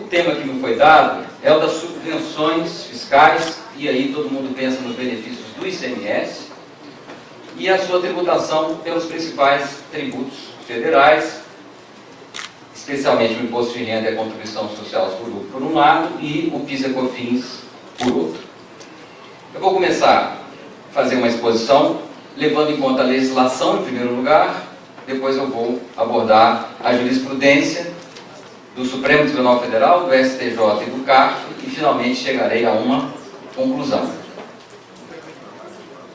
tema que me foi dado é o das subvenções fiscais, e aí todo mundo pensa nos benefícios do ICMS, e a sua tributação pelos principais tributos federais, especialmente o Imposto de Renda e a Contribuição Social sobre lucro por um lado, e o PIS e COFINS por outro. Eu vou começar a fazer uma exposição, levando em conta a legislação em primeiro lugar, depois eu vou abordar a jurisprudência do Supremo Tribunal Federal, do STJ e do CARF, e finalmente chegarei a uma conclusão.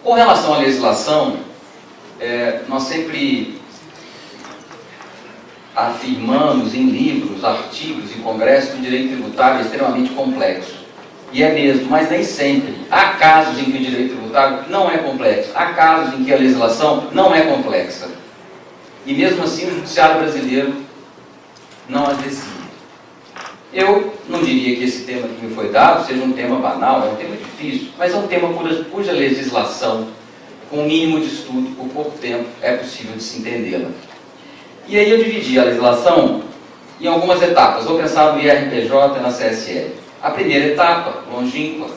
Com relação à legislação, nós sempre afirmamos em livros, artigos e congressos que o direito tributário é extremamente complexo. E é mesmo, mas nem sempre. Há casos em que o direito tributário não é complexo. Há casos em que a legislação não é complexa. E mesmo assim o judiciário brasileiro não as decide. Eu não diria que esse tema que me foi dado seja um tema banal, é um tema difícil, mas é um tema cuja legislação, com o mínimo de estudo, por pouco tempo, é possível de se entendê-la. E aí eu dividi a legislação em algumas etapas. Vou pensar no IRPJ e na CSL. A primeira etapa, longínqua,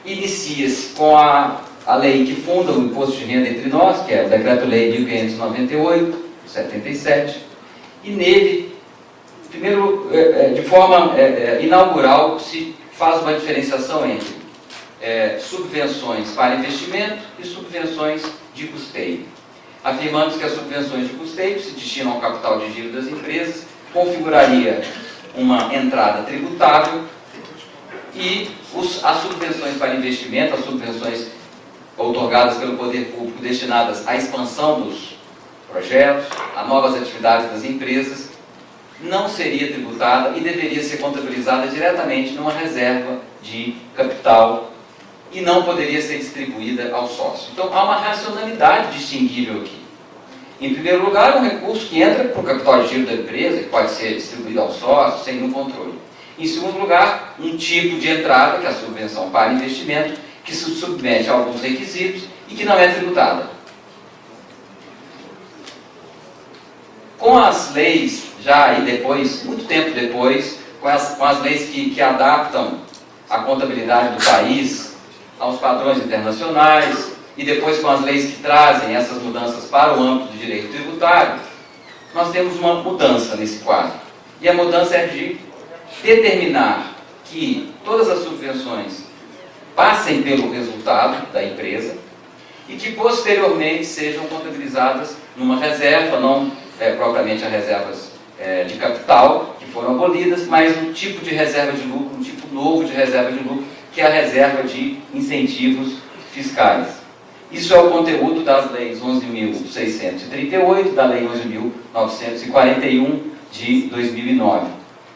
inicia-se com a lei que funda o imposto de renda entre nós, que é o Decreto-Lei 1598, 77, e nele, primeiro, de forma inaugural, se faz uma diferenciação entre subvenções para investimento e subvenções de custeio. Afirmamos que as subvenções de custeio se destinam ao capital de giro das empresas, configuraria uma entrada tributável, e as subvenções para investimento, as subvenções outorgadas pelo poder público destinadas à expansão dos projetos, a novas atividades das empresas, não seria tributada e deveria ser contabilizada diretamente numa reserva de capital e não poderia ser distribuída ao sócio. Então há uma racionalidade distinguível aqui. Em primeiro lugar, um recurso que entra para o capital de giro da empresa, que pode ser distribuído ao sócio sem nenhum controle. Em segundo lugar, um tipo de entrada, que é a subvenção para investimento, que se submete a alguns requisitos e que não é tributada. Com as leis, já aí depois, muito tempo depois, com as leis que adaptam a contabilidade do país aos padrões internacionais, e depois com as leis que trazem essas mudanças para o âmbito do direito tributário, nós temos uma mudança nesse quadro. E a mudança é de determinar que todas as subvenções passem pelo resultado da empresa e que posteriormente sejam contabilizadas numa reserva, não propriamente as reservas de capital, que foram abolidas, mas um tipo de reserva de lucro, um tipo novo de reserva de lucro, que é a reserva de incentivos fiscais. Isso é o conteúdo das leis 11.638, da lei 11.941 de 2009.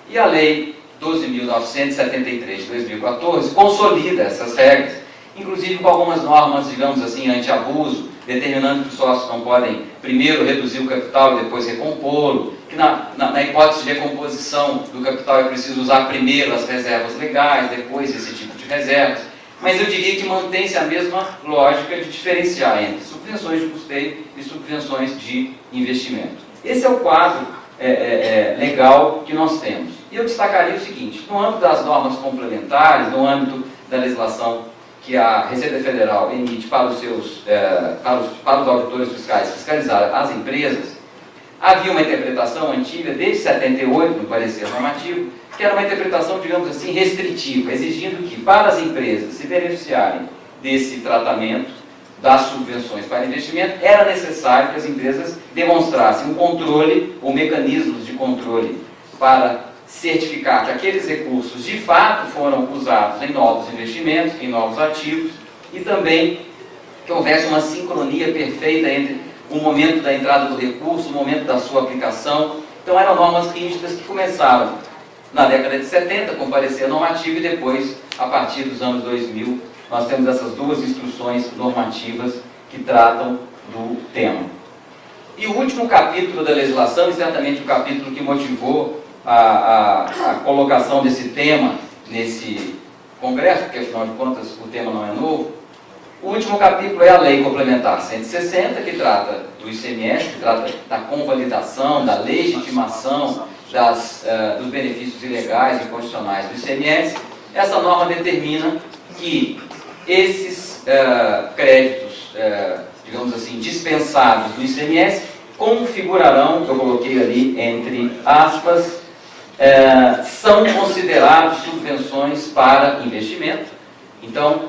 E a lei 12.973 de 2014 consolida essas regras, inclusive com algumas normas, digamos assim, anti-abuso, determinando que os sócios não podem primeiro reduzir o capital e depois recompô-lo, que na hipótese de recomposição do capital é preciso usar primeiro as reservas legais, depois esse tipo de reservas. Mas eu diria que mantém-se a mesma lógica de diferenciar entre subvenções de custeio e subvenções de investimento. Esse é o quadro legal que nós temos. E eu destacaria o seguinte: no âmbito das normas complementares, no âmbito da legislação que a Receita Federal emite para os auditores fiscais fiscalizar as empresas, havia uma interpretação antiga, desde 78, no parecer normativo, que era uma interpretação, digamos assim, restritiva, exigindo que, para as empresas se beneficiarem desse tratamento das subvenções para investimento, era necessário que as empresas demonstrassem um controle, ou mecanismos de controle, para certificar que aqueles recursos de fato foram usados em novos investimentos, em novos ativos, e também que houvesse uma sincronia perfeita entre o momento da entrada do recurso, o momento da sua aplicação. Então eram normas rígidas que começaram na década de 70, com parecer normativo, e depois, a partir dos anos 2000, nós temos essas duas instruções normativas que tratam do tema. E o último capítulo da legislação, e certamente o capítulo que motivou a colocação desse tema nesse congresso, porque afinal de contas o tema não é novo, o último capítulo é a Lei Complementar 160, que trata do ICMS, que trata da convalidação, da legitimação dos benefícios ilegais e inconstitucionais do ICMS, essa norma determina que esses créditos, digamos assim, dispensados do ICMS, configurarão, eu coloquei ali entre aspas, são considerados subvenções para investimento. Então,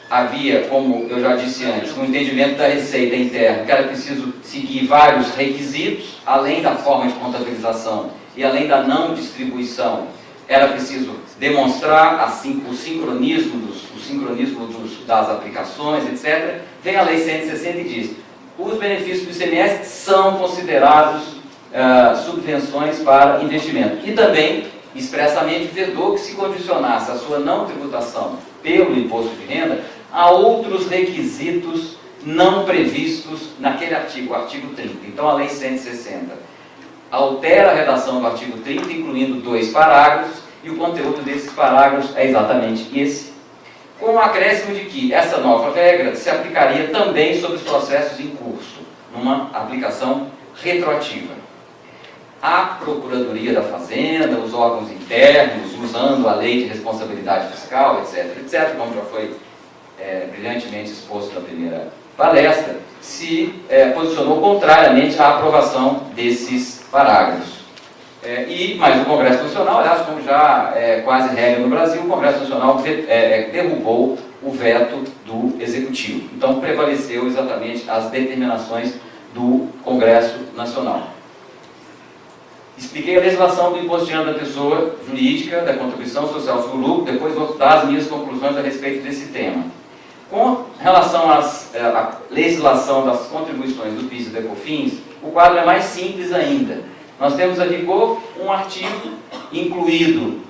havia, como eu já disse antes, um entendimento da Receita Interna, que era preciso seguir vários requisitos, além da forma de contabilização e além da não distribuição, era preciso demonstrar assim, o sincronismo das aplicações, etc. Vem a Lei 160 e diz: os benefícios do ICMS são considerados subvenções para investimento. E também, expressamente, vedou que se condicionasse a sua não tributação pelo imposto de renda a outros requisitos não previstos naquele artigo, o artigo 30. Então, a Lei 160 altera a redação do artigo 30, incluindo 2 parágrafos, e o conteúdo desses parágrafos é exatamente esse, com o acréscimo de que essa nova regra se aplicaria também sobre os processos em curso, numa aplicação retroativa. A Procuradoria da Fazenda, os órgãos internos, usando a Lei de Responsabilidade Fiscal, etc., como já foi brilhantemente exposto na primeira palestra, se posicionou contrariamente à aprovação desses parágrafos. Mas o Congresso Nacional, aliás, como já é quase regra no Brasil, o Congresso Nacional derrubou o veto do Executivo. Então, prevaleceu exatamente as determinações do Congresso Nacional. Expliquei a legislação do imposto de renda da pessoa jurídica, da contribuição social sobre o lucro, depois vou dar as minhas conclusões a respeito desse tema. Com relação à legislação das contribuições do PIS e do ECOFINS, o quadro é mais simples ainda. Nós temos ali um artigo incluído,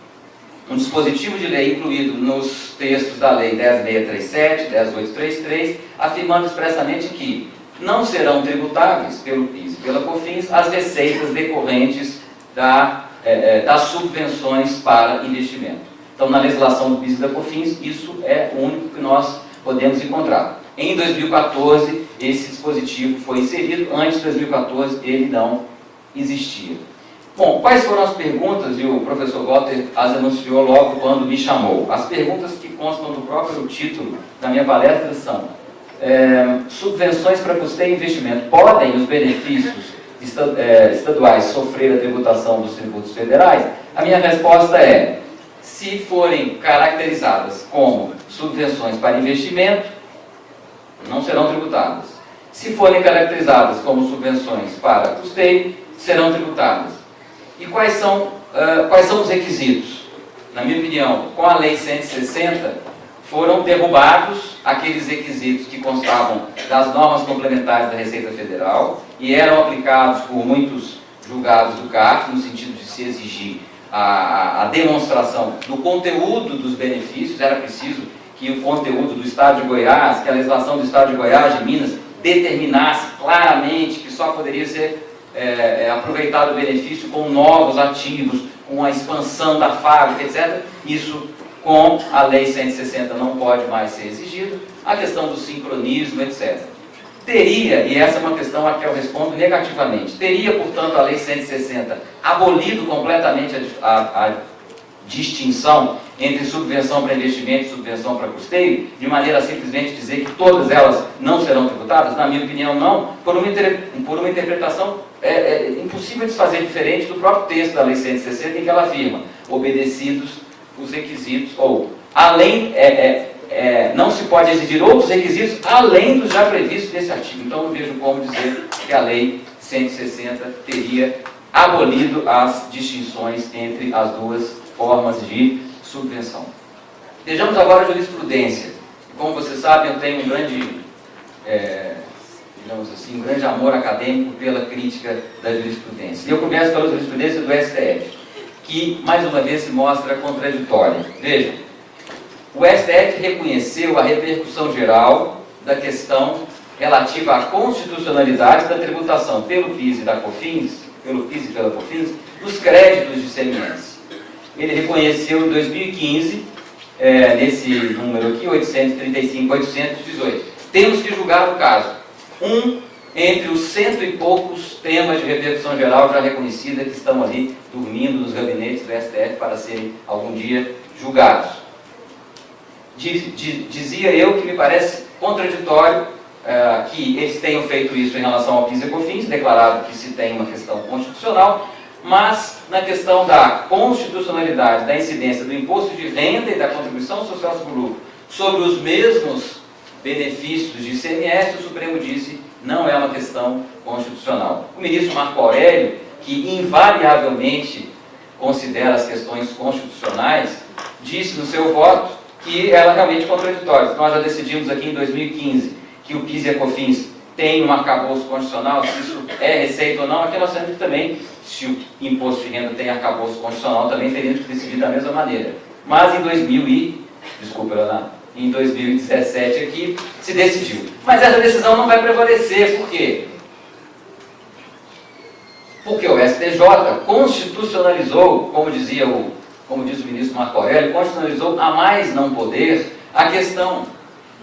um dispositivo de lei incluído nos textos da Lei 10.637, 10.833, afirmando expressamente que não serão tributáveis pelo PIS e pela COFINS as receitas decorrentes das subvenções para investimento. Então, na legislação do PIS e da COFINS, isso é o único que nós podemos encontrar. Em 2014, esse dispositivo foi inserido. Antes de 2014, ele não existia. Bom, quais foram as perguntas? E o professor Walter as anunciou logo quando me chamou. As perguntas que constam do próprio título da minha palestra são: subvenções para custeio e investimento, podem os benefícios estaduais sofrer a tributação dos tributos federais? A minha resposta é: se forem caracterizadas como subvenções para investimento, não serão tributadas. Se forem caracterizadas como subvenções para custeio, serão tributadas. E quais são os requisitos? Na minha opinião, com a Lei 160, foram derrubados aqueles requisitos que constavam das normas complementares da Receita Federal e eram aplicados por muitos julgados do CARF, no sentido de se exigir a demonstração do conteúdo dos benefícios. Era preciso que o conteúdo do Estado de Goiás, que a legislação do Estado de Goiás, de Minas, determinasse claramente que só poderia ser aproveitado o benefício com novos ativos, com a expansão da fábrica, etc. Isso, com a Lei 160, não pode mais ser exigido. A questão do sincronismo, etc. Teria, e essa é uma questão a que eu respondo negativamente, teria, portanto, a Lei 160 abolido completamente a distinção entre subvenção para investimento e subvenção para custeio, de maneira a simplesmente dizer que todas elas não serão tributadas? Na minha opinião, não, por uma interpretação impossível de se fazer diferente do próprio texto da Lei 160, em que ela afirma: obedecidos os requisitos, ou além, não se pode exigir outros requisitos além dos já previstos nesse artigo. Então, não vejo como dizer que a Lei 160 teria abolido as distinções entre as duas formas de subvenção. Vejamos agora a jurisprudência. Como vocês sabem, eu tenho um grande, digamos assim, um grande amor acadêmico pela crítica da jurisprudência. E eu começo pela jurisprudência do STF, que, mais uma vez, se mostra contraditória. Vejam, o STF reconheceu a repercussão geral da questão relativa à constitucionalidade da tributação pelo PIS e da COFINS, pelo PIS e pela COFINS, dos créditos de ICMS. Ele reconheceu em 2015, nesse número aqui, 835-818. Temos que julgar o caso. entre os 100 e poucos temas de repercussão geral já reconhecida que estão ali dormindo nos gabinetes do STF para serem algum dia julgados. Dizia eu que me parece contraditório que eles tenham feito isso em relação ao PIS e COFINS, declarado que se tem uma questão constitucional, mas na questão da constitucionalidade da incidência do imposto de renda e da contribuição social sobre o lucro sobre os mesmos benefícios de ICMS, o Supremo disse não é uma questão constitucional. O ministro Marco Aurélio, que invariavelmente considera as questões constitucionais, disse no seu voto que ela é realmente contraditória. Nós já decidimos aqui em 2015 que o PIS e a COFINS tem um arcabouço constitucional, se isso é receita ou não. Aqui nós temos que também, se o imposto de renda tem arcabouço constitucional, também teríamos que decidir da mesma maneira. Mas em 2017 aqui se decidiu. Mas essa decisão não vai prevalecer, por quê? Porque o STJ constitucionalizou, como diz o ministro Marco Aurélio, constitucionalizou a mais não poder a questão,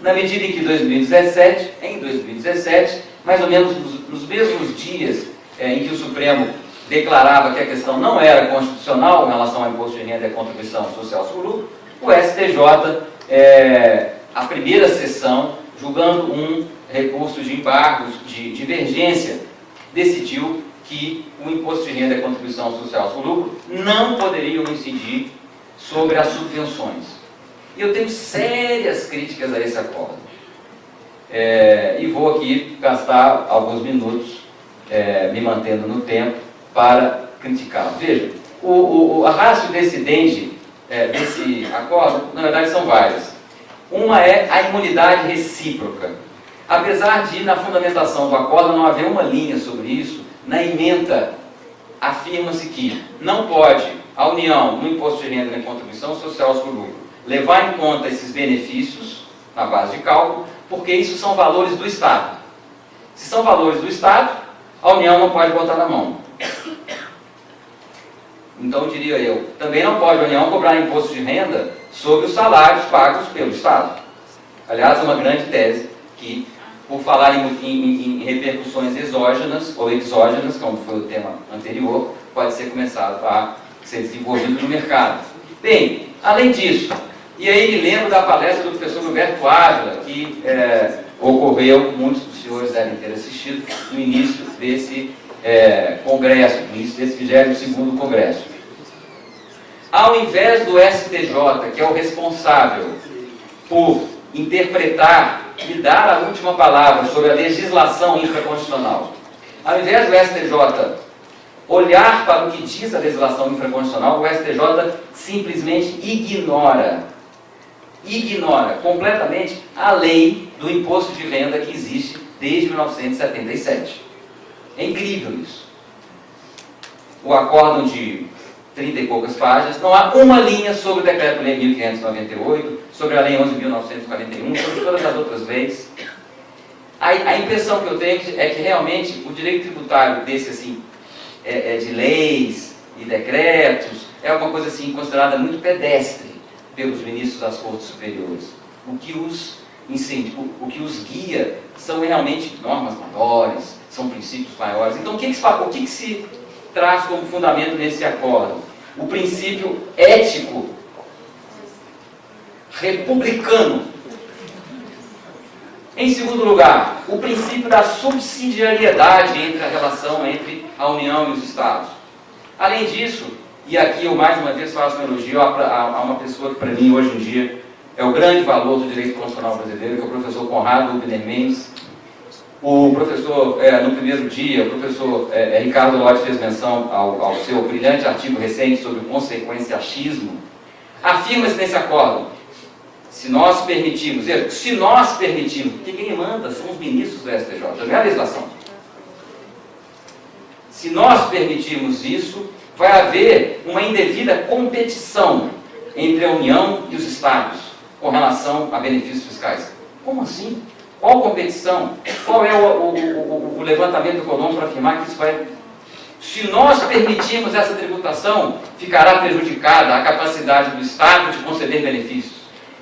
na medida em que em 2017, mais ou menos nos mesmos dias em que o Supremo declarava que a questão não era constitucional em relação ao imposto de renda e à contribuição social sobre o lucro, o STJ, a primeira sessão, julgando um recurso de embargos, de divergência, decidiu que o imposto de renda e a contribuição social sobre o lucro não poderiam incidir sobre as subvenções. E eu tenho sérias críticas a esse acordo. E vou aqui gastar alguns minutos me mantendo no tempo para criticá-lo. Veja, a ratio decidente desse acordo, na verdade, são várias. Uma é a imunidade recíproca. Apesar de, na fundamentação do acordo, não haver uma linha sobre isso, na ementa afirma-se que não pode a União, no imposto de renda e na contribuição social sobre o lucro, levar em conta esses benefícios na base de cálculo, porque isso são valores do Estado. Se são valores do Estado, a União não pode botar na mão. Então, diria eu, também não pode a União cobrar imposto de renda sobre os salários pagos pelo Estado. Aliás, é uma grande tese que, por falar em repercussões exógenas ou exógenas, como foi o tema anterior, pode ser começado a ser desenvolvido no mercado. Bem, além disso, e aí me lembro da palestra do professor Roberto Ávila, que ocorreu, muitos dos senhores devem ter assistido, no início desse congresso, no início desse 22º congresso. Ao invés do STJ, que é o responsável por interpretar e dar a última palavra sobre a legislação infraconstitucional, ao invés do STJ olhar para o que diz a legislação infraconstitucional, o STJ simplesmente ignora completamente a lei do imposto de renda que existe desde 1977. É incrível isso. O acórdão de 30 e poucas páginas, não há uma linha sobre o Decreto-Lei 1598, sobre a Lei 11.941, sobre todas as outras leis. A impressão que eu tenho é que realmente o direito tributário desse, assim, de leis e decretos, é alguma coisa assim considerada muito pedestre pelos ministros das Cortes Superiores. O que os guia são realmente normas maiores, são princípios maiores. Então, o que se traz como fundamento nesse acordo? O princípio ético republicano. Em segundo lugar, o princípio da subsidiariedade entre a relação entre a União e os Estados. Além disso, e aqui eu mais uma vez faço um elogio a uma pessoa que para mim hoje em dia é o grande valor do direito constitucional brasileiro, que é o professor Conrado Ubner Mendes. O professor, no primeiro dia, o professor Ricardo Lodge fez menção ao seu brilhante artigo recente sobre o consequencialismo. Afirma-se nesse acordo, se nós permitirmos, porque quem manda são os ministros do STJ, não é a legislação. Se nós permitirmos isso, vai haver uma indevida competição entre a União e os Estados com relação a benefícios fiscais. Como assim? Qual competição? Qual é o levantamento econômico para afirmar que isso vai... Se nós permitirmos essa tributação, ficará prejudicada a capacidade do Estado de conceder benefícios.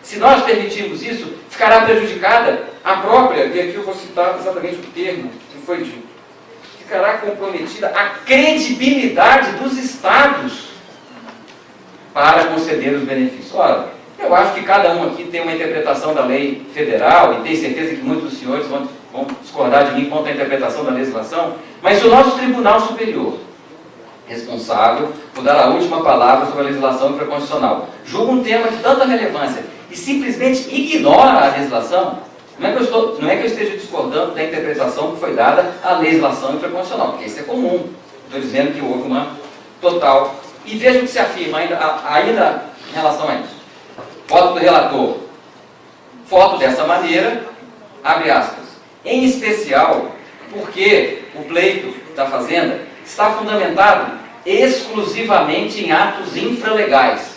Se nós permitirmos isso, ficará prejudicada a própria, e aqui eu vou citar exatamente o termo que que foi dito. Ficará comprometida a credibilidade dos estados para conceder os benefícios. Ora, eu acho que cada um aqui tem uma interpretação da lei federal, e tenho certeza que muitos dos senhores vão discordar de mim quanto à interpretação da legislação, mas se o nosso Tribunal Superior, responsável por dar a última palavra sobre a legislação infraconstitucional, julga um tema de tanta relevância e simplesmente ignora a legislação, não é que eu esteja discordando da interpretação que foi dada à legislação infraconstitucional, porque isso é comum. Estou dizendo que houve uma total. E veja o que se afirma ainda em relação a isso. Voto do relator. Voto dessa maneira, abre aspas, em especial porque o pleito da Fazenda está fundamentado exclusivamente em atos infralegais.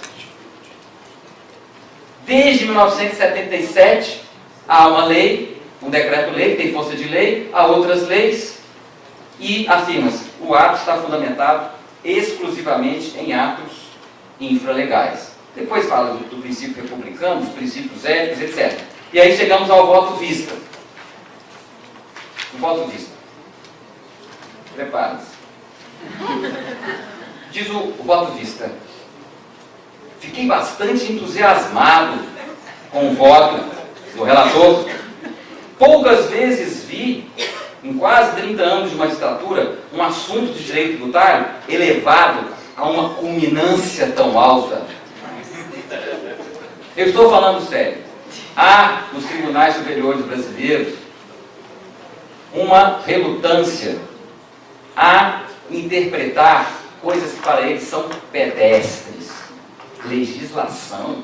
Desde 1977, há uma lei, um decreto-lei que tem força de lei, há outras leis, e afirma-se, o ato está fundamentado exclusivamente em atos infralegais. Depois fala do princípio republicano, dos princípios éticos, etc. E aí chegamos ao voto vista. O voto vista. Prepare-se. Diz o voto vista. Fiquei bastante entusiasmado com o voto do relator. Poucas vezes vi, em quase 30 anos de magistratura, um assunto de direito tributário elevado a uma culminância tão alta. Eu estou falando sério. Há nos tribunais superiores brasileiros uma relutância a interpretar coisas que para eles são pedestres. Legislação,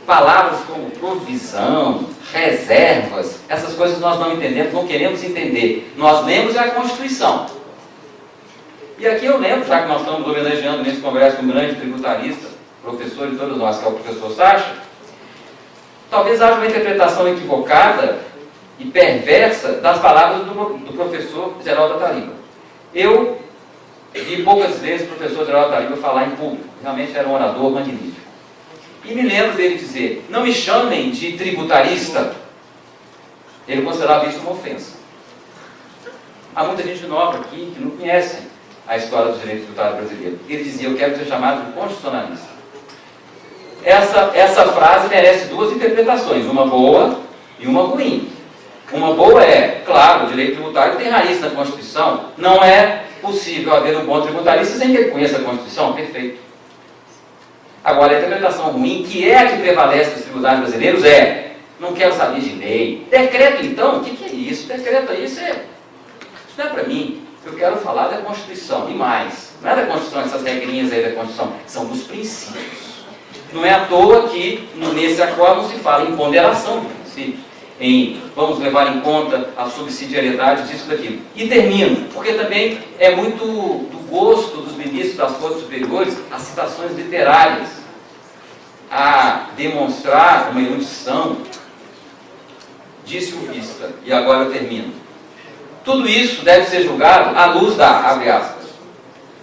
palavras como provisão, reservas, essas coisas nós não entendemos, não queremos entender. Nós lemos a Constituição. E aqui eu lembro, já que nós estamos homenageando nesse congresso um grande tributarista, professor de todos nós, que é o professor Sacha, talvez haja uma interpretação equivocada e perversa das palavras do professor Geraldo Ataliba. Eu vi poucas vezes o professor Geraldo Ataliba falar em público, realmente era um orador magnífico. E me lembro dele dizer, não me chamem de tributarista. Ele considerava isso uma ofensa. Há muita gente nova aqui que não conhece a história do direito tributário brasileiro. Ele dizia, eu quero ser chamado de constitucionalista. Essa frase merece duas interpretações, uma boa e uma ruim. Uma boa é, claro, o direito tributário tem raiz na Constituição, não é possível haver um bom tributarista sem que ele conheça a Constituição, perfeito. Agora, a interpretação ruim, que é a que prevalece nos tribunais brasileiros, é, não quero saber de lei. Decreto, então, o que é isso? Decreto aí, isso não é para mim. Eu quero falar da Constituição, e mais. Não é da Constituição, essas regrinhas aí da Constituição, são dos princípios. Não é à toa que, nesse acordo, se fala em ponderação de princípios, em vamos levar em conta a subsidiariedade disso e daquilo. E termino, porque também é muito do gosto dos ministros das Cortes Superiores as citações literárias, a demonstrar uma erudição. Disse o Vista, e agora eu termino. Tudo isso deve ser julgado à luz da, abre aspas,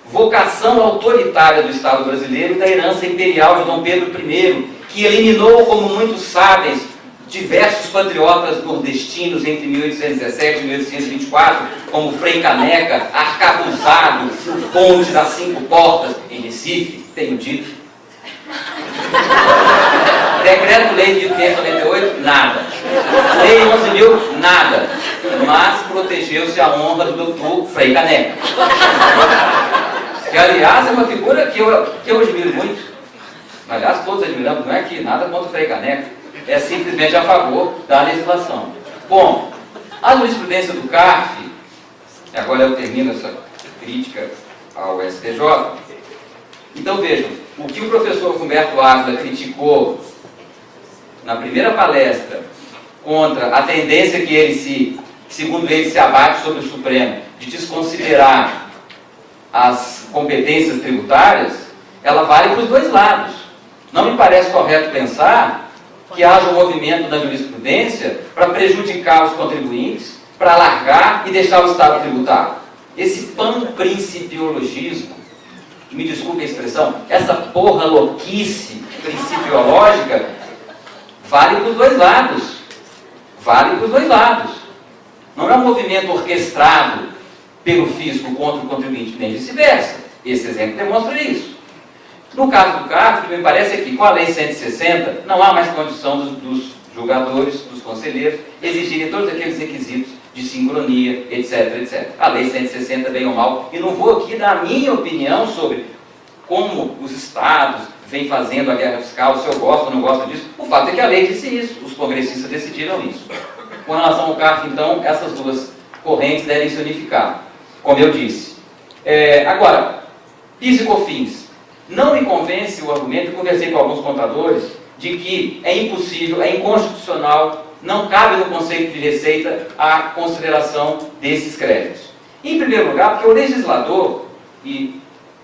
vocação autoritária do Estado brasileiro e da herança imperial de Dom Pedro I, que eliminou, como muitos sabem, diversos patriotas nordestinos entre 1817 e 1824, como Frei Caneca, arcabuzado no Fonte das Cinco Portas, em Recife, tenho dito. Decreto-lei de 1598, nada. Lei 11.000, nada. Mas protegeu-se a honra do doutor Frei Caneca. Que, aliás, é uma figura que eu admiro muito. Aliás, todos admiramos, não é que nada contra o Frei Caneca. É simplesmente a favor da legislação. Bom, a jurisprudência do CARF, agora eu termino essa crítica ao STJ. Então vejam, o que o professor Humberto Ávila criticou na primeira palestra contra a tendência que ele segundo ele, se abate sobre o Supremo, de desconsiderar as competências tributárias, ela vale para os dois lados. Não me parece correto pensar que haja um movimento da jurisprudência para prejudicar os contribuintes, para alargar e deixar o Estado tributário. Esse panprincipiologismo, me desculpe a expressão, essa porra louquice principiológica, vale para os dois lados. Vale para os dois lados. Não é um movimento orquestrado pelo fisco contra o contribuinte, nem vice-versa. Esse exemplo demonstra isso. No caso do CARF, o que me parece é que, com a Lei 160, não há mais condição dos julgadores, dos conselheiros, exigirem todos aqueles requisitos de sincronia, etc, etc. A Lei 160, bem ou mal, e não vou aqui dar a minha opinião sobre como os estados vêm fazendo a guerra fiscal, se eu gosto ou não gosto disso. O fato é que a lei disse isso, os congressistas decidiram isso. Com relação ao CARF, então, essas duas correntes devem se unificar, como eu disse. Agora, PIS e COFINS. Não me convence o argumento, eu conversei com alguns contadores, de que é impossível, é inconstitucional, não cabe no conceito de receita a consideração desses créditos. Em primeiro lugar, porque o legislador, e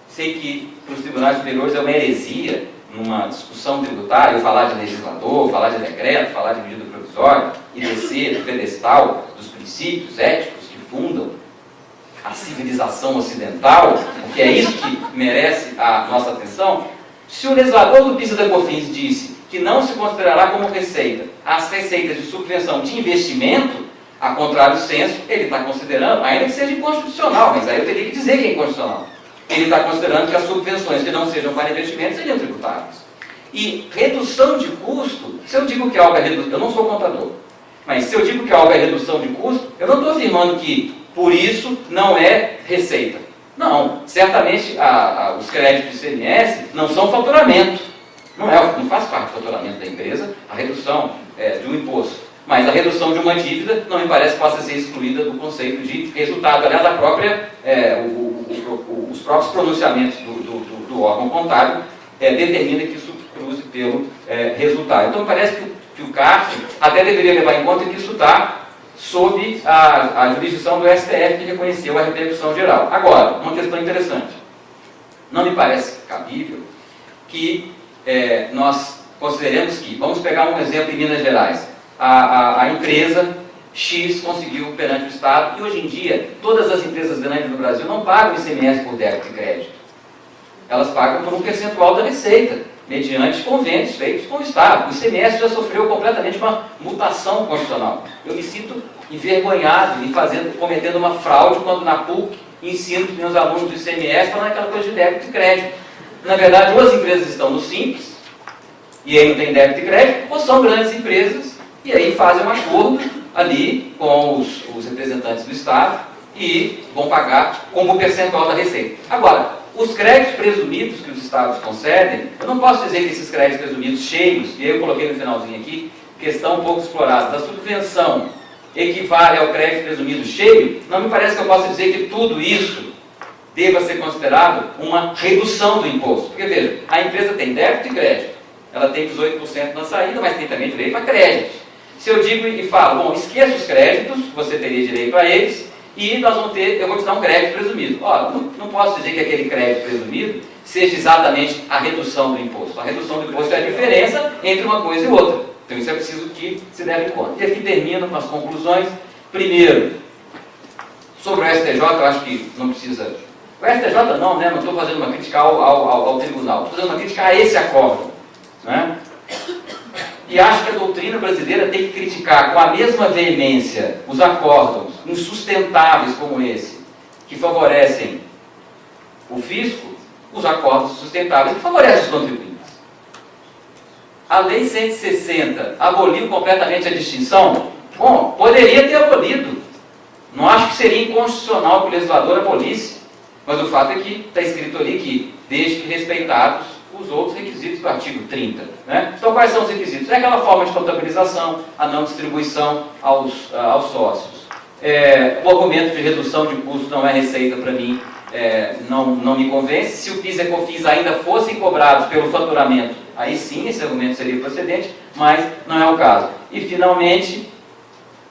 sei que para os tribunais superiores é uma heresia, numa discussão tributária, falar de legislador, falar de decreto, falar de medida provisória, e descer do pedestal dos princípios éticos que fundam a civilização ocidental, porque é isso que merece a nossa atenção. Se o legislador do PIS e da COFINS disse que não se considerará como receita as receitas de subvenção de investimento, a contrário senso, ele está considerando, ainda que seja inconstitucional, mas aí eu teria que dizer que é inconstitucional. Ele está considerando que as subvenções que não sejam para investimento seriam tributáveis. E redução de custo, se eu digo que algo é redução, eu não sou contador, mas se eu digo que algo é redução de custo, eu não estou afirmando que por isso não é receita. Não, certamente os créditos de ICMS não são faturamento. Não faz parte do faturamento da empresa a redução de um imposto. Mas a redução de uma dívida não me parece que possa ser excluída do conceito de resultado. Aliás, os próprios pronunciamentos do órgão contábil determinam que isso cruze pelo resultado. Então, me parece que o CARF até deveria levar em conta que isso está sob a jurisdição do STF, que reconheceu a repercussão geral. Agora, uma questão interessante. Não me parece cabível que nós consideremos que, vamos pegar um exemplo em Minas Gerais, a empresa X conseguiu perante o Estado, e hoje em dia, todas as empresas grandes no Brasil não pagam ICMS por débito e crédito. Elas pagam por um percentual da receita, mediante convênios feitos com o Estado. O ICMS já sofreu completamente uma mutação constitucional. Eu me sinto envergonhado e cometendo uma fraude quando na PUC ensino para meus alunos do ICMS falando aquela coisa de débito e crédito. Na verdade, ou as empresas estão no Simples, e aí não tem débito e crédito, ou são grandes empresas, e aí fazem um acordo ali com os representantes do Estado e vão pagar como percentual da receita. Agora, os créditos presumidos que os Estados concedem, eu não posso dizer que esses créditos presumidos cheios, e aí eu coloquei no finalzinho aqui, questão um pouco explorada, da subvenção equivale ao crédito presumido cheio, não me parece que eu possa dizer que tudo isso deva ser considerado uma redução do imposto. Porque, veja, a empresa tem débito e crédito. Ela tem 18% na saída, mas tem também direito a créditos. Se eu digo e falo, bom, esqueça os créditos, você teria direito a eles, e nós vamos eu vou te dar um crédito presumido. Ora, não posso dizer que aquele crédito presumido seja exatamente a redução do imposto. A redução do imposto é a diferença entre uma coisa e outra. Então isso é preciso que se leve em conta. E aqui termino com as conclusões. Primeiro, sobre o STJ, eu acho que não precisa... O STJ não, né? Não estou fazendo uma crítica ao tribunal. Estou fazendo uma crítica a esse acordo. Né? E acho que a doutrina brasileira tem que criticar com a mesma veemência os acórdãos insustentáveis como esse, que favorecem o fisco, os acórdãos sustentáveis que favorecem os contribuintes. A Lei 160 aboliu completamente a distinção? Bom, poderia ter abolido. Não acho que seria inconstitucional que o legislador abolisse, mas o fato é que está escrito ali que desde que respeitados os outros requisitos do artigo 30. Né? Então, quais são os requisitos? É aquela forma de contabilização, a não distribuição aos sócios. O argumento de redução de custo não é receita para mim, não me convence. Se o PIS e COFINS ainda fossem cobrados pelo faturamento, aí sim esse argumento seria procedente, mas não é o caso. E, finalmente,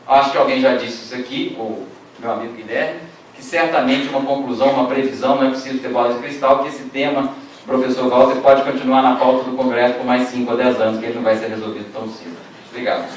acho que alguém já disse isso aqui, o meu amigo Guilherme, que certamente uma conclusão, uma previsão, não é preciso ter bola de cristal, que esse tema, professor Walter, pode continuar na pauta do Congresso por mais 5 ou 10 anos, que ele não vai ser resolvido tão cedo. Obrigado.